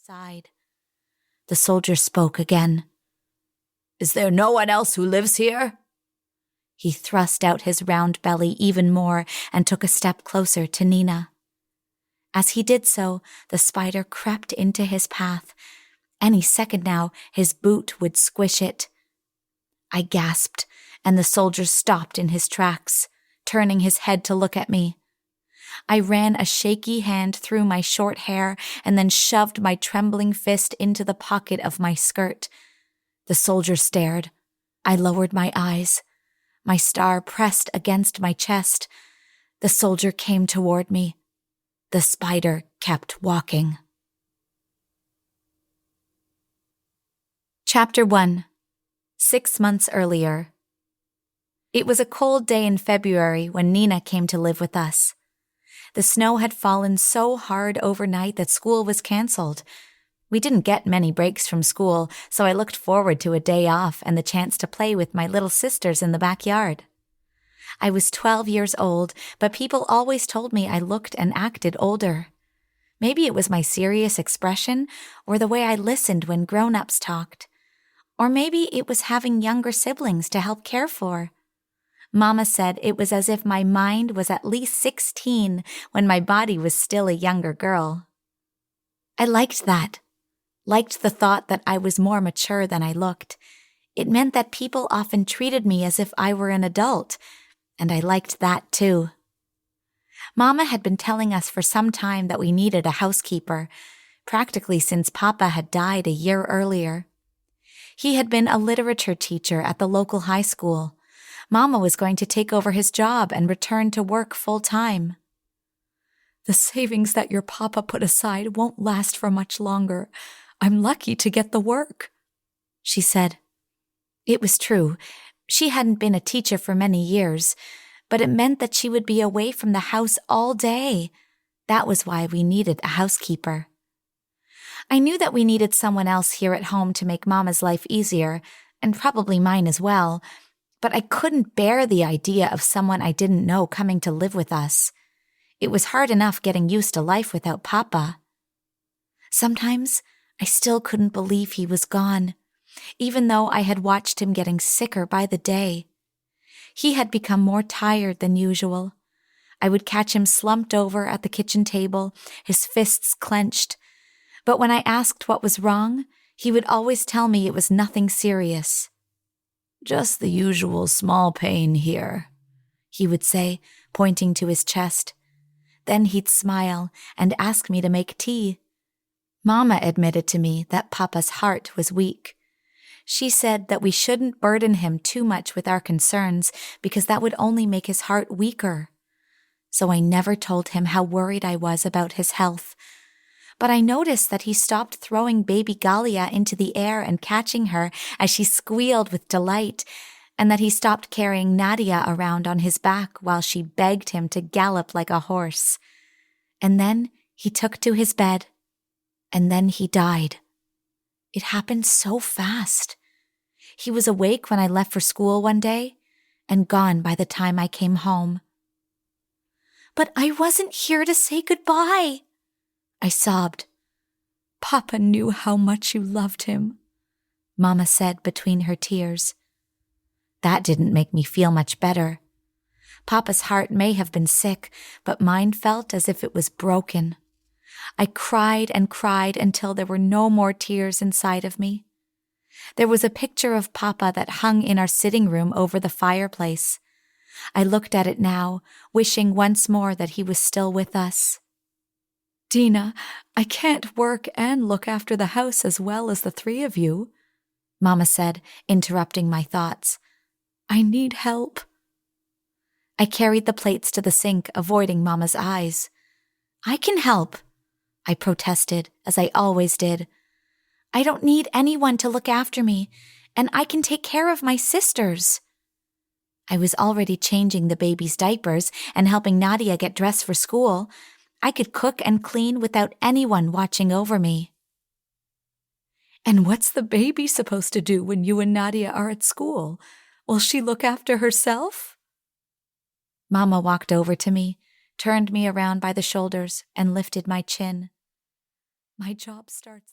side. The soldier spoke again. "Is there no one else who lives here?" He thrust out his round belly even more and took a step closer to Nina. As he did so, the spider crept into his path. Any second now, his boot would squish it. I gasped, and the soldier stopped in his tracks, turning his head to look at me. I ran a shaky hand through my short hair and then shoved my trembling fist into the pocket of my skirt. The soldier stared. I lowered my eyes. My star pressed against my chest. The soldier came toward me. The spider kept walking. Chapter 1. 6 months earlier. It was a cold day in February when Nina came to live with us. The snow had fallen so hard overnight that school was canceled. We didn't get many breaks from school, so I looked forward to a day off and the chance to play with my little sisters in the backyard. I was 12 years old, but people always told me I looked and acted older. Maybe it was my serious expression or the way I listened when grown-ups talked. Or maybe it was having younger siblings to help care for. Mama said it was as if my mind was at least 16 when my body was still a younger girl. I liked that. Liked the thought that I was more mature than I looked. It meant that people often treated me as if I were an adult, and I liked that too. Mama had been telling us for some time that we needed a housekeeper, practically since Papa had died a year earlier. He had been a literature teacher at the local high school. Mama was going to take over his job and return to work full-time. "The savings that your papa put aside won't last for much longer. I'm lucky to get the work," she said. It was true. She hadn't been a teacher for many years, but it meant that she would be away from the house all day. That was why we needed a housekeeper. I knew that we needed someone else here at home to make Mama's life easier, and probably mine as well, but I couldn't bear the idea of someone I didn't know coming to live with us. It was hard enough getting used to life without Papa. Sometimes I still couldn't believe he was gone, even though I had watched him getting sicker by the day. He had become more tired than usual. I would catch him slumped over at the kitchen table, his fists clenched. But when I asked what was wrong, he would always tell me it was nothing serious. "Just the usual small pain here," he would say, pointing to his chest. Then he'd smile and ask me to make tea. Mama admitted to me that Papa's heart was weak. She said that we shouldn't burden him too much with our concerns because that would only make his heart weaker. So I never told him how worried I was about his health. But I noticed that he stopped throwing baby Galia into the air and catching her as she squealed with delight, and that he stopped carrying Nadia around on his back while she begged him to gallop like a horse. And then he took to his bed. And then he died. It happened so fast. He was awake when I left for school one day, and gone by the time I came home. "But I wasn't here to say goodbye," I sobbed. "Papa knew how much you loved him," Mama said between her tears. That didn't make me feel much better. Papa's heart may have been sick, but mine felt as if it was broken. I cried and cried until there were no more tears inside of me. There was a picture of Papa that hung in our sitting room over the fireplace. I looked at it now, wishing once more that he was still with us. "Dina, I can't work and look after the house as well as the three of you," Mama said, interrupting my thoughts. "I need help." I carried the plates to the sink, avoiding Mama's eyes. "I can help," I protested, as I always did. "I don't need anyone to look after me, and I can take care of my sisters." I was already changing the baby's diapers and helping Nadia get dressed for school. I could cook and clean without anyone watching over me. "And what's the baby supposed to do when you and Nadia are at school? Will she look after herself?" Mama walked over to me, turned me around by the shoulders, and lifted my chin. "My job starts